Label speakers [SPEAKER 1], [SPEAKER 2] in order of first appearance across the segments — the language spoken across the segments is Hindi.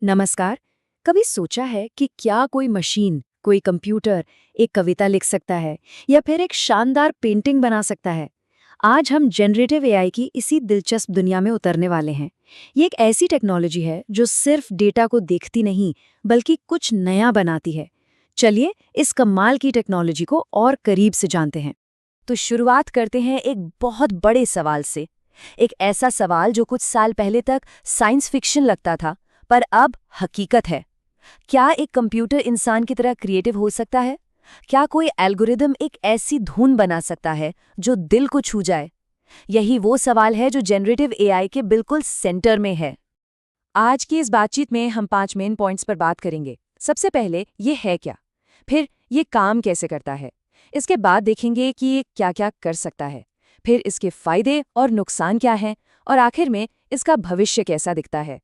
[SPEAKER 1] नमस्कार। कभी सोचा है कि क्या कोई मशीन, कोई कंप्यूटर एक कविता लिख सकता है या फिर एक शानदार पेंटिंग बना सकता है? आज हम जनरेटिव एआई की इसी दिलचस्प दुनिया में उतरने वाले हैं। ये एक ऐसी टेक्नोलॉजी है जो सिर्फ डेटा को देखती नहीं, बल्कि कुछ नया बनाती है। चलिए इस कमाल की टेक्नोलॉजी को और करीब से जानते हैं।
[SPEAKER 2] तो शुरुआत करते हैं एक बहुत बड़े सवाल से। एक ऐसा सवाल जो कुछ साल पहले तक साइंस फिक्शन लगता था, पर अब हकीकत है। क्या एक कंप्यूटर इंसान की तरह क्रिएटिव हो सकता है? क्या कोई एल्गोरिदम एक ऐसी धुन बना सकता है जो दिल को छू जाए? यही वो सवाल है जो जनरेटिव एआई के बिल्कुल सेंटर में है। आज की इस बातचीत में हम 5 मेन पॉइंट्स पर बात करेंगे। सबसे पहले ये है क्या, फिर ये काम कैसे करता है, इसके बाद देखेंगे कि ये क्या-क्या कर सकता है, फिर इसके फायदे और नुकसान क्या हैं, और आखिर में इसका भविष्य कैसा दिखता है।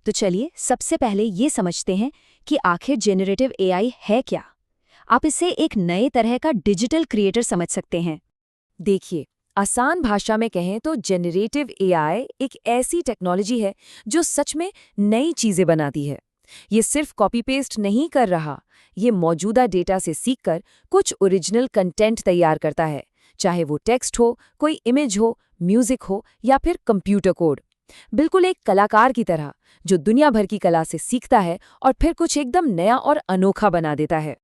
[SPEAKER 2] तो चलिए सबसे पहले ये समझते हैं कि आखिर जेनरेटिव एआई है क्या। आप इसे एक नए तरह का डिजिटल क्रिएटर समझ सकते हैं। देखिए, आसान भाषा में कहें तो जेनरेटिव एआई एक ऐसी टेक्नोलॉजी है जो सच में नई चीजें बनाती है। ये सिर्फ कॉपी पेस्ट नहीं कर रहा, ये मौजूदा डेटा से सीखकर कुछ ओरिजिनल कंटेंट तैयार करता है, चाहे वो टेक्स्ट हो, कोई इमेज हो, म्यूजिक हो या फिर कंप्यूटर कोड। बिल्कुल एक कलाकार की तरह जो दुनिया भर की कला से सीखता है और फिर कुछ एकदम नया और अनोखा बना देता है।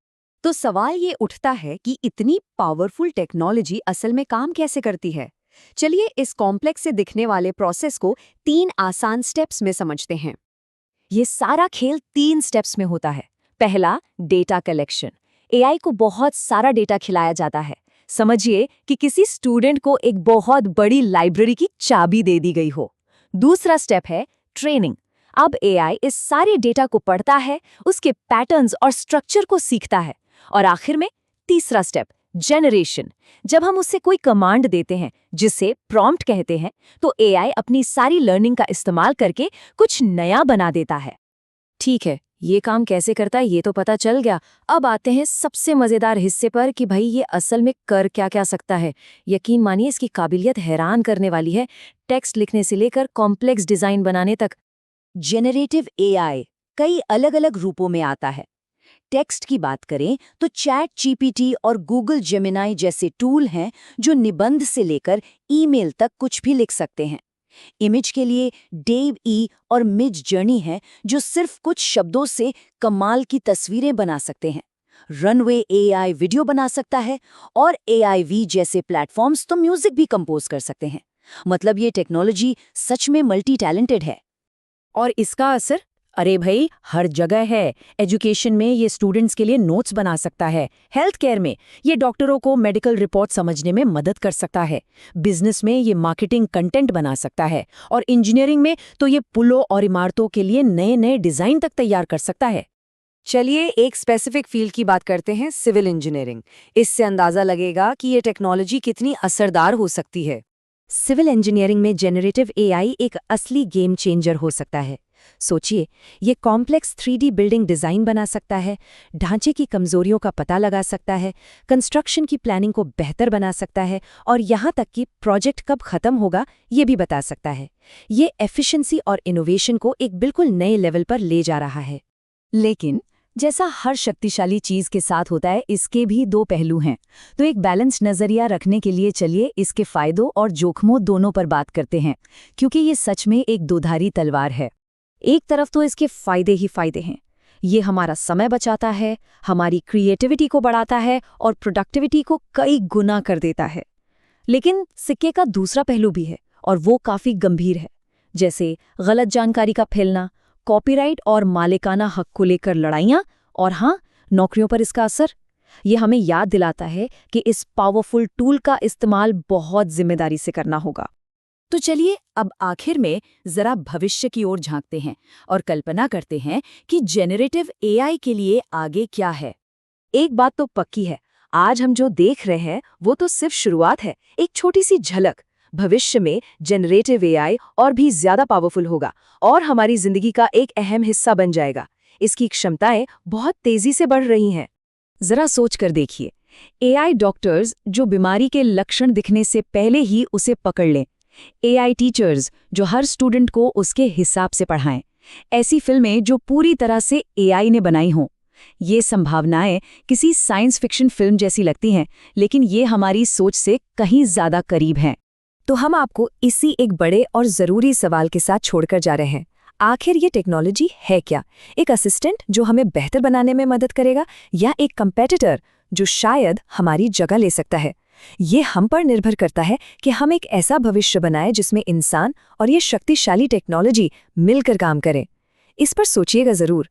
[SPEAKER 2] तो सवाल ये उठता है कि इतनी पावरफुल टेक्नोलॉजी असल में काम कैसे करती है। चलिए इस कॉम्प्लेक्स से दिखने वाले प्रोसेस को 3 आसान स्टेप्स में समझते हैं। ये सारा खेल 3 स्टेप्स में होता है। पहला, डेटा कलेक्शन। एआई को बहुत सारा डेटा खिलाया जाता है। समझिए कि किसी स्टूडेंट को एक बहुत बड़ी लाइब्रेरी की चाबी दे दी गई हो। दूसरा स्टेप है ट्रेनिंग। अब एआई इस सारे डेटा को पढ़ता है, उसके पैटर्न्स और स्ट्रक्चर को सीखता है। और आखिर में तीसरा स्टेप, जनरेशन। जब हम उससे कोई कमांड देते हैं, जिसे प्रॉम्प्ट कहते हैं, तो एआई अपनी सारी लर्निंग का इस्तेमाल करके कुछ नया बना देता है। ठीक है, ये काम कैसे करता है ये तो पता चल गया। अब आते हैं सबसे मजेदार हिस्से पर कि भाई ये असल में कर क्या सकता है। यकीन मानिए इसकी काबिलियत हैरान करने वाली है। टेक्स्ट लिखने से लेकर कॉम्प्लेक्स डिजाइन बनाने तक जेनरेटिव एआई कई अलग अलग रूपों में आता है। टेक्स्ट की बात करें तो चैट जीपीटी और गूगल जेमिनाई जैसे टूल हैं जो निबंध से लेकर ईमेल तक कुछ भी लिख सकते हैं। इमेज के लिए डेव ई और मिड जर्नी है जो सिर्फ कुछ शब्दों से कमाल की तस्वीरें बना सकते हैं। रनवे एआई वीडियो बना सकता है और एआईवी जैसे प्लेटफॉर्म्स तो म्यूजिक भी कंपोज कर सकते हैं। मतलब ये टेक्नोलॉजी सच में मल्टी टैलेंटेड है।
[SPEAKER 1] और इसका असर अरे भाई हर जगह है। एजुकेशन में ये स्टूडेंट्स के लिए नोट्स बना सकता है, हेल्थ केयर में ये डॉक्टरों को मेडिकल रिपोर्ट समझने में मदद कर सकता है, बिजनेस में ये मार्केटिंग कंटेंट बना सकता है, और इंजीनियरिंग में तो ये पुलों और इमारतों के लिए नए नए डिजाइन तक तैयार कर सकता है।
[SPEAKER 2] चलिए एक स्पेसिफिक फील्ड की बात करते हैं, सिविल इंजीनियरिंग। इससे अंदाजा लगेगा कि ये टेक्नोलॉजी कितनी असरदार हो सकती है। सिविल इंजीनियरिंग में जेनरेटिव एआई एक असली गेम चेंजर हो सकता है। सोचिए, ये कॉम्प्लेक्स 3D बिल्डिंग डिजाइन बना सकता है, ढांचे की कमजोरियों का पता लगा सकता है, कंस्ट्रक्शन की प्लानिंग को बेहतर बना सकता है, और यहाँ तक कि प्रोजेक्ट कब खत्म होगा ये भी बता सकता है। ये एफिशिएंसी और इनोवेशन को एक बिल्कुल नए लेवल पर ले जा रहा है। लेकिन जैसा हर शक्तिशाली चीज के साथ होता है, इसके भी 2 पहलू हैं। तो एक बैलेंस नजरिया रखने के लिए चलिए इसके फायदों और जोखमों दोनों पर बात करते हैं, क्योंकि ये सच में एक दोधारी तलवार है। एक तरफ तो इसके फायदे ही फायदे हैं। ये हमारा समय बचाता है, हमारी क्रिएटिविटी को बढ़ाता है और प्रोडक्टिविटी को कई गुना कर देता है। लेकिन सिक्के का दूसरा पहलू भी है, और वो काफी गंभीर है। जैसे गलत जानकारी का फैलना, कॉपीराइट और मालिकाना हक को लेकर लड़ाइयाँ, और हाँ, नौकरियों पर इसका असर। ये हमें याद दिलाता है कि इस पावरफुल टूल का इस्तेमाल बहुत जिम्मेदारी से करना होगा। तो चलिए अब आखिर में जरा भविष्य की ओर झांकते हैं और कल्पना करते हैं कि जेनरेटिव एआई के लिए आगे क्या है। एक बात तो पक्की है, आज हम जो देख रहे हैं वो तो सिर्फ शुरुआत है, एक छोटी सी झलक। भविष्य में जेनरेटिव एआई और भी ज्यादा पावरफुल होगा और हमारी जिंदगी का एक अहम हिस्सा बन जाएगा। इसकी क्षमताएं बहुत तेजी से बढ़ रही हैं। जरा सोच कर देखिए, एआई डॉक्टर्स जो बीमारी के लक्षण दिखने से पहले ही उसे पकड़ लें, एआई टीचर्स जो हर स्टूडेंट को उसके हिसाब से पढ़ाएं, ऐसी फिल्में जो पूरी तरह से एआई ने बनाई हों। ये संभावनाएं किसी साइंस फिक्शन फिल्म जैसी लगती हैं, लेकिन ये हमारी सोच से कहीं ज़्यादा करीब हैं।
[SPEAKER 1] तो हम आपको इसी एक बड़े और ज़रूरी सवाल के साथ छोड़कर जा रहे हैं। आखिर ये टेक्नोलॉजी है क्या? एक असिस्टेंट जो हमें बेहतर बनाने में मदद करेगा, या एक कंपेटिटर जो शायद हमारी जगह ले सकता है? ये हम पर निर्भर करता है कि हम एक ऐसा भविष्य बनाएं जिसमें इंसान और ये शक्तिशाली टेक्नोलॉजी मिलकर काम करें। इस पर सोचिएगा ज़रूर।